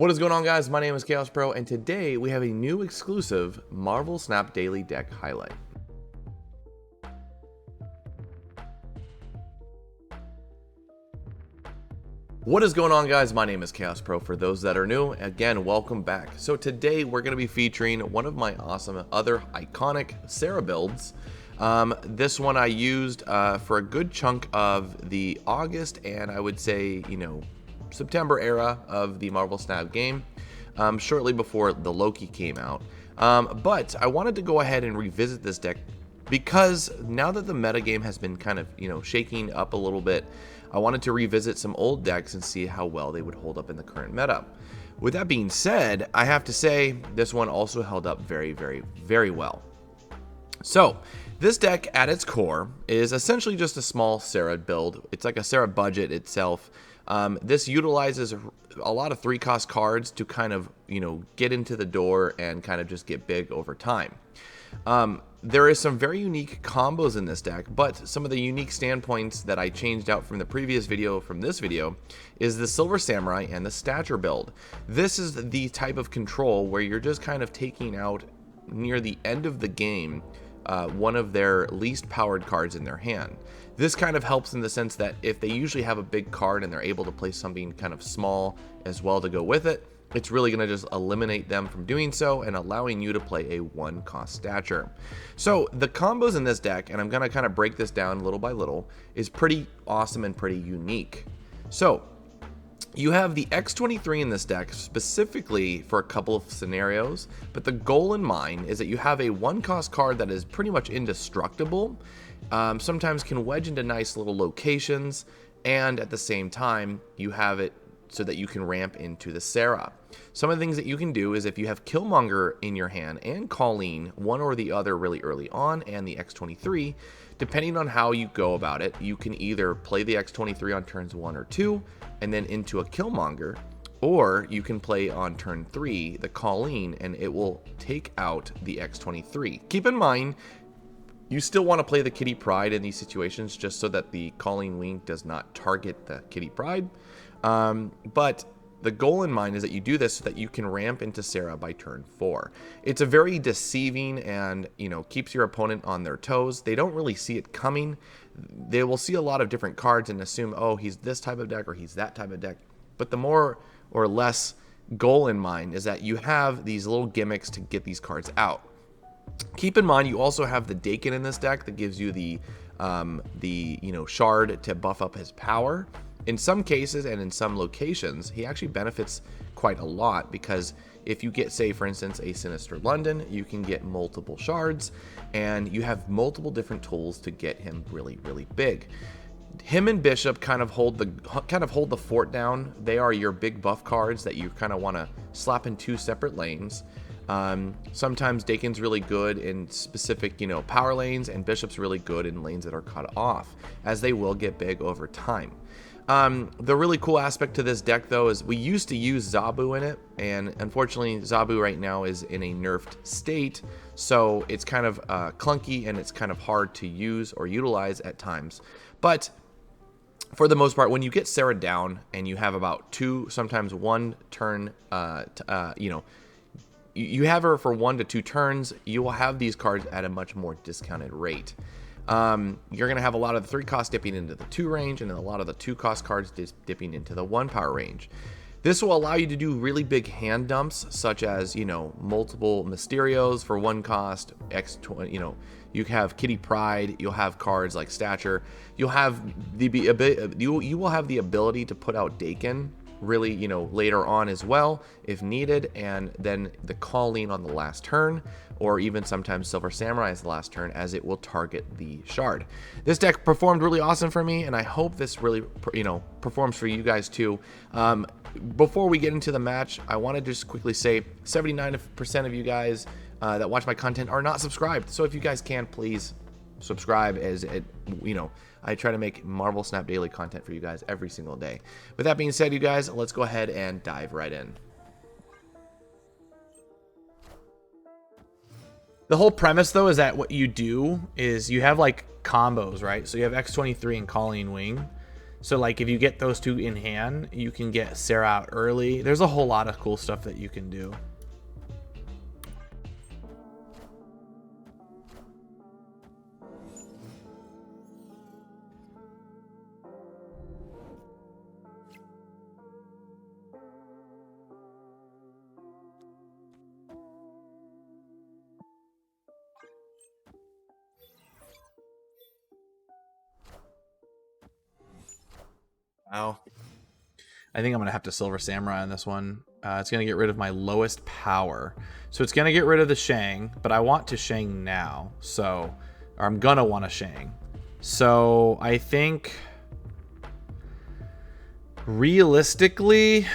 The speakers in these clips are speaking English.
What is going on, guys? My name is Chaos Pro, and today we have a new exclusive Marvel Snap Daily Deck highlight. What is going on, guys? My name is Chaos Pro. For those that are new, again, welcome back. So today we're going to be featuring one of my awesome other iconic Sera builds. This one I used for a good chunk of the August and I would say, September era of the Marvel Snap game, shortly before the Loki came out. But I wanted to go ahead and revisit this deck because now that the metagame has been kind of, shaking up a little bit, I wanted to revisit some old decks and see how well they would hold up in the current meta. With that being said, I have to say this one also held up very, very, very well. So this deck at its core is essentially just a small Sera build. It's like a Sera budget itself. This utilizes a lot of 3-cost cards to kind of, get into the door and kind of just get big over time. There is some very unique combos in this deck, but some of the unique standpoints that I changed out from the previous video from this video is the Silver Samurai and the Stature build. This is the type of control where you're just kind of taking out near the end of the game one of their least powered cards in their hand. This kind of helps in the sense that if they usually have a big card and they're able to play something kind of small as well to go with it, it's really going to just eliminate them from doing so and allowing you to play a 1-cost Stature. So the combos in this deck, and I'm going to kind of break this down little by little, is pretty awesome and pretty unique. So you have the X-23 in this deck specifically for a couple of scenarios, but the goal in mind is that you have a 1-cost card that is pretty much indestructible, sometimes can wedge into nice little locations, and at the same time you have it so that you can ramp into the Sera. Some of the things that you can do is if you have Killmonger in your hand and Colleen, one or the other really early on, and the X-23, depending on how you go about it, you can either play the X-23 on turns 1 or 2 and then into a Killmonger, or you can play on turn 3 the Colleen and it will take out the X-23. Keep in mind, you still want to play the Kitty Pryde in these situations just so that the Colleen Wing does not target the Kitty Pryde. But the goal in mind is that you do this so that you can ramp into Sera by turn 4. It's a very deceiving and, keeps your opponent on their toes. They don't really see it coming. They will see a lot of different cards and assume, oh, he's this type of deck or he's that type of deck. But the more or less goal in mind is that you have these little gimmicks to get these cards out. Keep in mind, you also have the Dakin in this deck that gives you the shard to buff up his power. In some cases and in some locations, he actually benefits quite a lot because if you get, say, for instance, a Sinister London, you can get multiple shards and you have multiple different tools to get him really, really big. Him and Bishop kind of hold the fort down. They are your big buff cards that you kind of want to slap in 2 separate lanes. Sometimes Dakin's really good in specific, power lanes, and Bishop's really good in lanes that are cut off, as they will get big over time. The really cool aspect to this deck, though, is we used to use Zabu in it, and unfortunately Zabu right now is in a nerfed state, so it's kind of clunky and it's kind of hard to use or utilize at times. But for the most part, when you get Sera down and you have about 2, sometimes 1 turn, you have her for 1 to 2 turns, you will have these cards at a much more discounted rate. You're going to have a lot of the 3-cost dipping into the 2 range and a lot of the 2-cost cards dipping into the 1 power range. This will allow you to do really big hand dumps, such as, multiple Mysterios for 1 cost, X20, you have Kitty Pryde, you'll have cards like Stature, you'll have you will have the ability to put out Dakin really, later on as well if needed, and then the Colleen on the last turn, or even sometimes Silver Samurai as the last turn, as it will target the shard. This deck performed really awesome for me, and I hope this really, performs for you guys too. Before we get into the match, I want to just quickly say 79% of you guys that watch my content are not subscribed, so if you guys can, please subscribe, as it, I try to make Marvel Snap Daily content for you guys every single day. With that being said, you guys, let's go ahead and dive right in. The whole premise, though, is that what you do is you have like combos, right? So you have X-23 and Colleen Wing. So like if you get those two in hand, you can get Sera out early. There's a whole lot of cool stuff that you can do. Wow. I think I'm going to have to Silver Samurai on this one. It's going to get rid of my lowest power. So it's going to get rid of the Shang, but I want to Shang now. So, or I'm going to want to Shang. So I think realistically,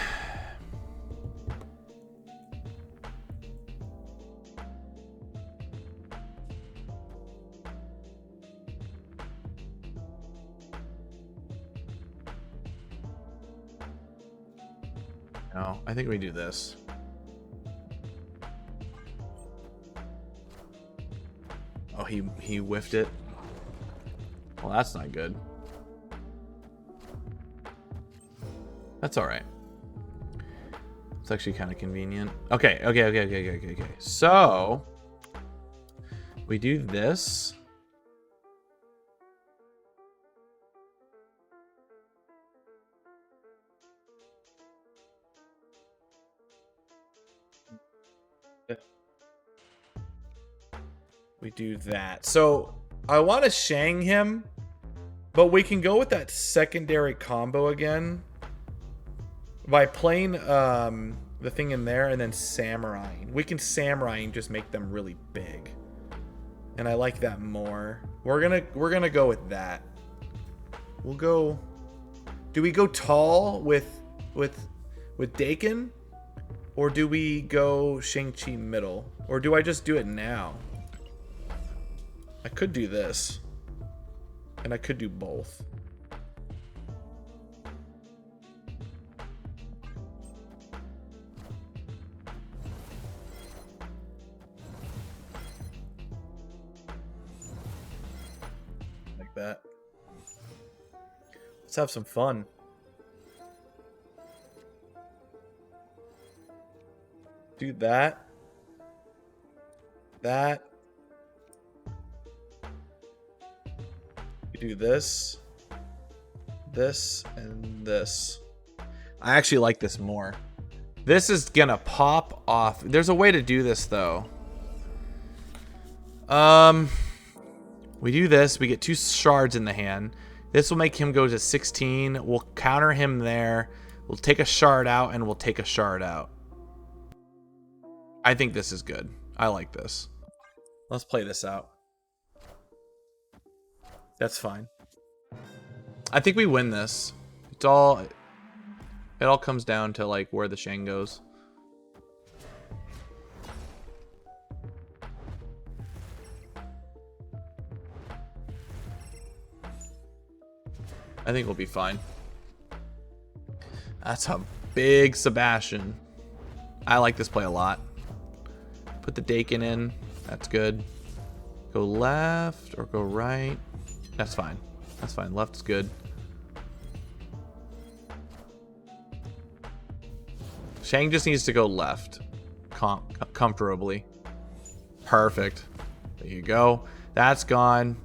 no, I think we do this. Oh, he whiffed it. Well, that's not good. That's all right. It's actually kind of convenient. Okay. So we do this. We do that. So I want to Shang him, but we can go with that secondary combo again by playing the thing in there and then Samuraiing. We can Samurai and just make them really big, and I like that more. We're gonna go with that. We'll go. Do we go tall with Dakin, or do we go Shang-Chi middle, or do I just do it now? I could do this, and I could do both. Like that. Let's have some fun. Do that. That. Do this, and this. I actually like this more. This is gonna pop off. There's a way to do this though. We do this. We get 2 shards in the hand. This will make him go to 16. We'll counter him there. We'll take a shard out, and we'll take a shard out. I think this is good. I like this. Let's play this out. That's fine. I think we win this. It all comes down to like where the Shang goes. I think we'll be fine. That's a big Sebastian. I like this play a lot. Put the Dakin in. That's good. Go left or go right. That's fine. That's fine. Left's good. Shang just needs to go left. Comfortably. Perfect. There you go. That's gone.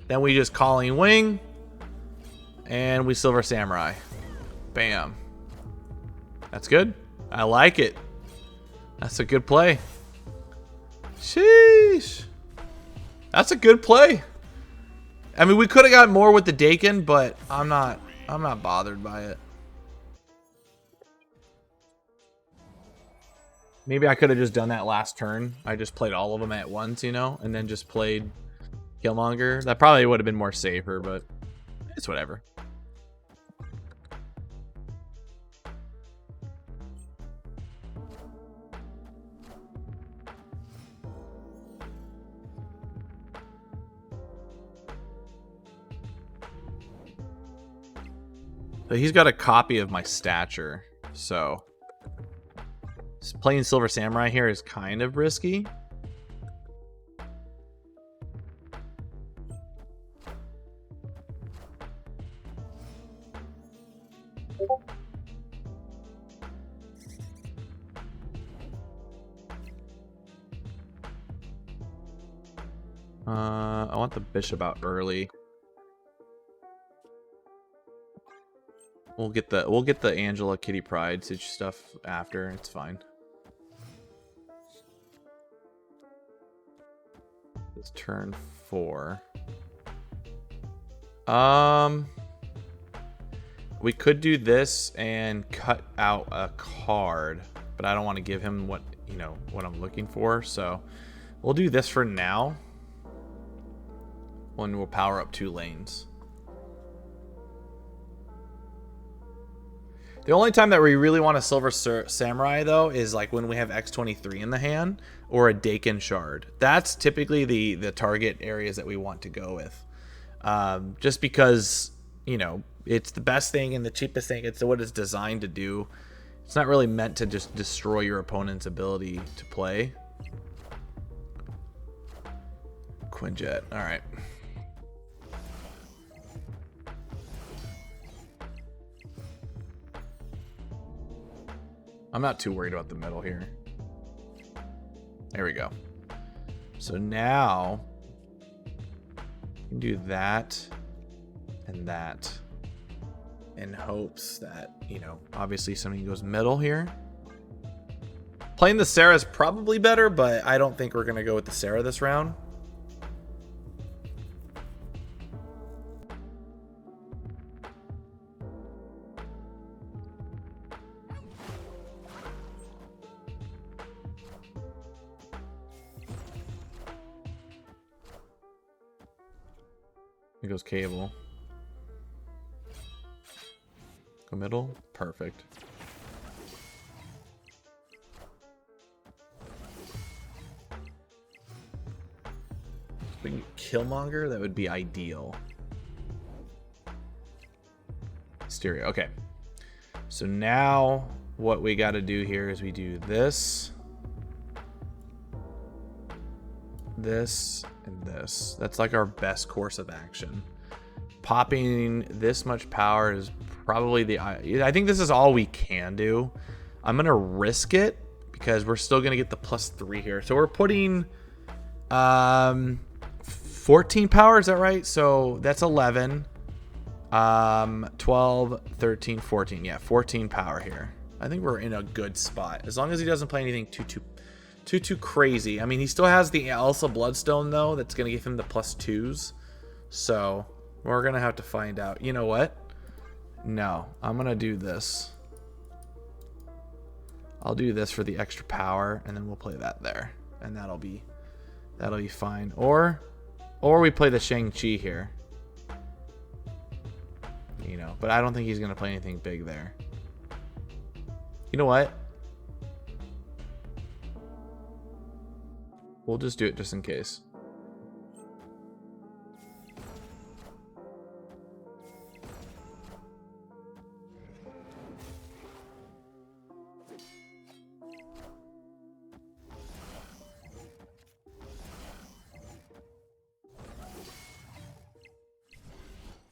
Then we just Calling Wing. And we Silver Samurai. Bam. That's good. I like it. That's a good play. Sheesh. That's a good play. I mean, we could have got more with the Dakin, but I'm not bothered by it. Maybe I could have just done that last turn. I just played all of them at once, you know, and then just played Killmonger. That probably would have been more safer, but it's whatever. But he's got a copy of my stature, so playing Silver Samurai here is kind of risky. I want the bishop out early. We'll get the Angela Kitty Pryde siege stuff after. It's fine. It's turn 4. We could do this and cut out a card, but I don't want to give him what I'm looking for. So we'll do this for now. When we'll power up 2 lanes. The only time that we really want a Silver Samurai, though, is like when we have X23 in the hand or a Dakin Shard. That's typically the target areas that we want to go with. Just because, it's the best thing and the cheapest thing. It's what it's designed to do. It's not really meant to just destroy your opponent's ability to play. Quinjet. All right. I'm not too worried about the middle here. There we go. So now you can do that and that in hopes that, obviously something goes middle here. Playing the Sera is probably better, but I don't think we're going to go with the Sera this round. Here goes cable. Go middle. Perfect. If we can get Killmonger, that would be ideal. Stereo. Okay. So now what we got to do here is we do this. This and this. That's like our best course of action. Popping this much power is probably I think this is all we can do. I'm gonna risk it because we're still gonna get the +3 here. So we're putting 14 power, is that right? So that's 11, 12, 13, 14. Yeah, 14 power here. I think we're in a good spot as long as he doesn't play anything too crazy. I mean, he still has the Elsa Bloodstone though. That's gonna give him the +2s. So we're gonna have to find out. You know what? No, I'm gonna do this. I'll do this for the extra power, and then we'll play that there, and that'll be fine. Or we play the Shang-Chi here. But I don't think he's gonna play anything big there. You know what? We'll just do it just in case.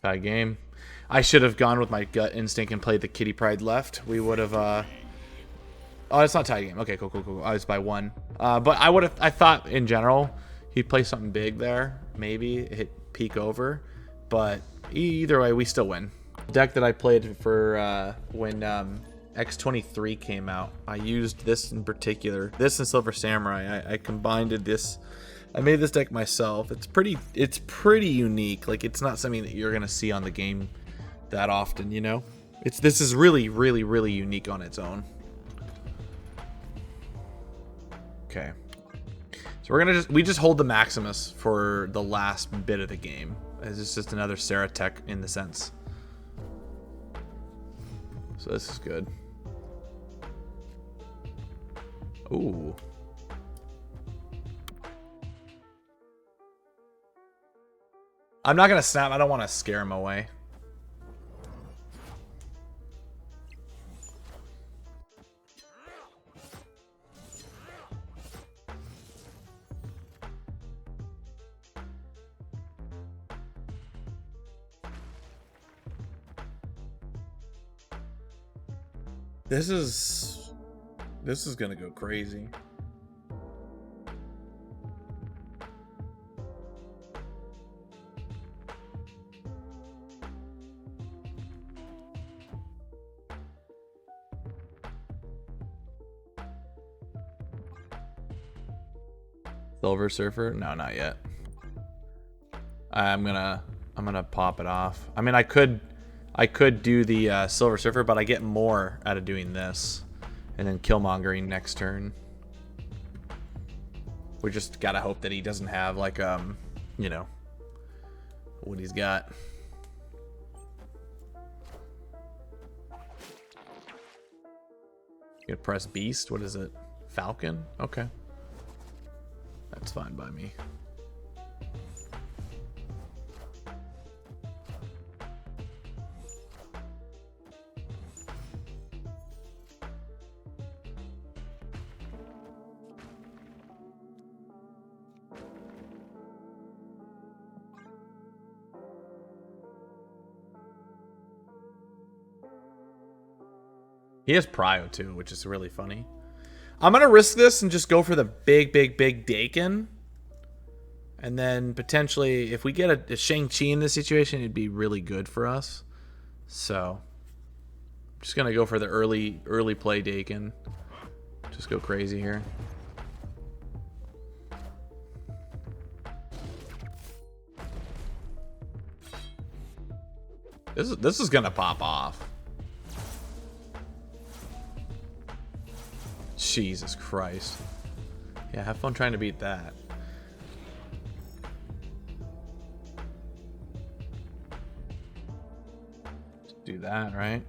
Bad game. I should have gone with my gut instinct and played the Kitty Pryde left. We would have Oh, it's not tie game. Okay, cool. I was by 1. But I thought in general he'd play something big there. Maybe hit peak over. But either way, we still win. Deck that I played for when X23 came out, I used this in particular. This and Silver Samurai. I combined this. I made this deck myself. It's pretty unique. Like, it's not something that you're gonna see on the game that often, This is really unique on its own. Okay. So we just hold the Maximus for the last bit of the game. It's just another Sera tech in the sense. So this is good. Ooh. I'm not gonna snap. I don't want to scare him away. This is gonna go crazy. Silver Surfer? No, not yet. I'm gonna pop it off. I mean, I could do the Silver Surfer, but I get more out of doing this, and then Killmongering next turn. We just gotta hope that he doesn't have like you know, what he's got. You gonna press Beast? What is it? Falcon? Okay. That's fine by me. He has Prio too, which is really funny. I'm gonna risk this and just go for the big Dakin. And then potentially, if we get a Shang-Chi in this situation, it'd be really good for us. So, I'm just gonna go for the early play Dakin. Just go crazy here. This is gonna pop off. Jesus Christ. Yeah, have fun trying to beat that. Just do that, right?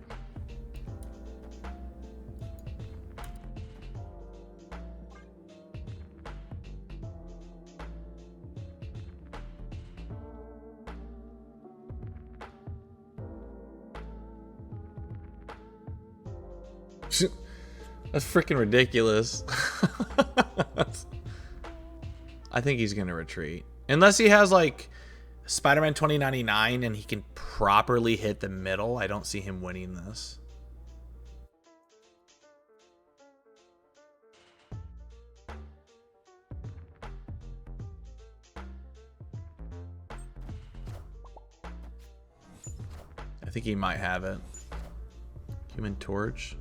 That's freaking ridiculous. I think he's going to retreat. Unless he has, like, Spider-Man 2099 and he can properly hit the middle, I don't see him winning this. I think he might have it. Human Torch.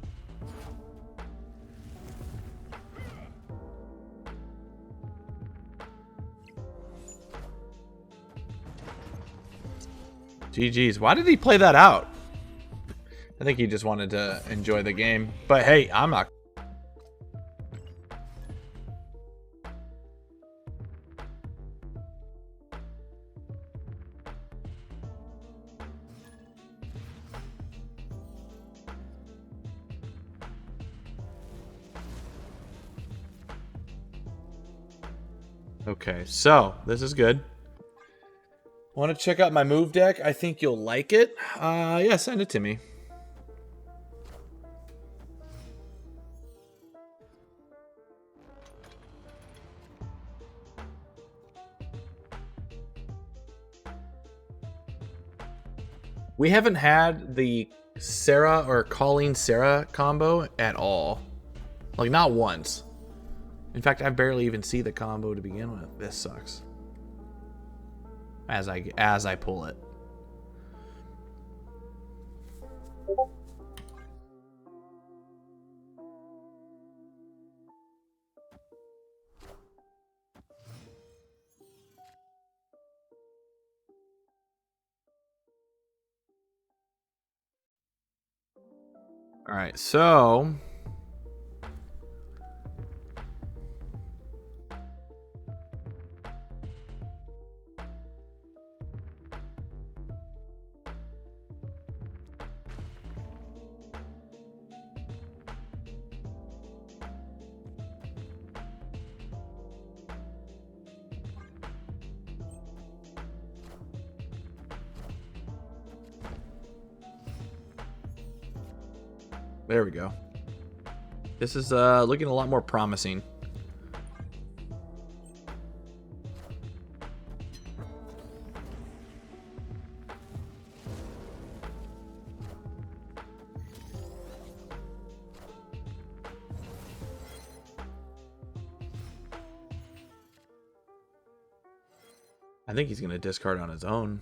GG's. Why did he play that out? I think he just wanted to enjoy the game. But hey, I'm not. Okay, so this is good. Want to check out my move deck? I think you'll like it. Yeah, send it to me. We haven't had the Sera or Calling Sera combo at all. Like, not once. In fact, I barely even see the combo to begin with. This sucks. As I pull it. All right, so there we go. This is looking a lot more promising. I think he's going to discard on his own.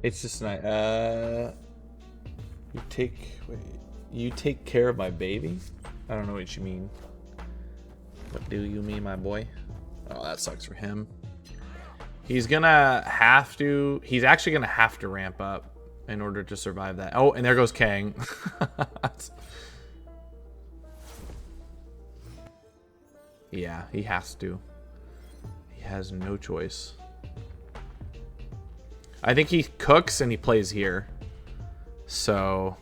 It's just not. You take care of my baby? I don't know what you mean. What do you mean, my boy? Oh, that sucks for him. He's gonna have to. He's actually gonna have to ramp up in order to survive that. Oh, and there goes Kang. Yeah, he has to. He has no choice. I think he cooks and he plays here. So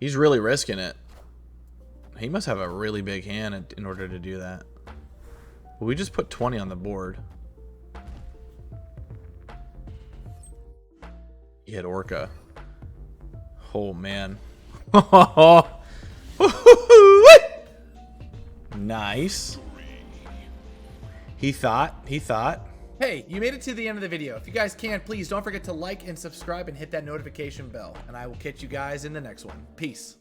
he's really risking it. He must have a really big hand in order to do that. We just put 20 on the board. He hit Orca. Oh, man. Nice. He thought. Hey, you made it to the end of the video. If you guys can, please don't forget to like and subscribe and hit that notification bell. And I will catch you guys in the next one. Peace.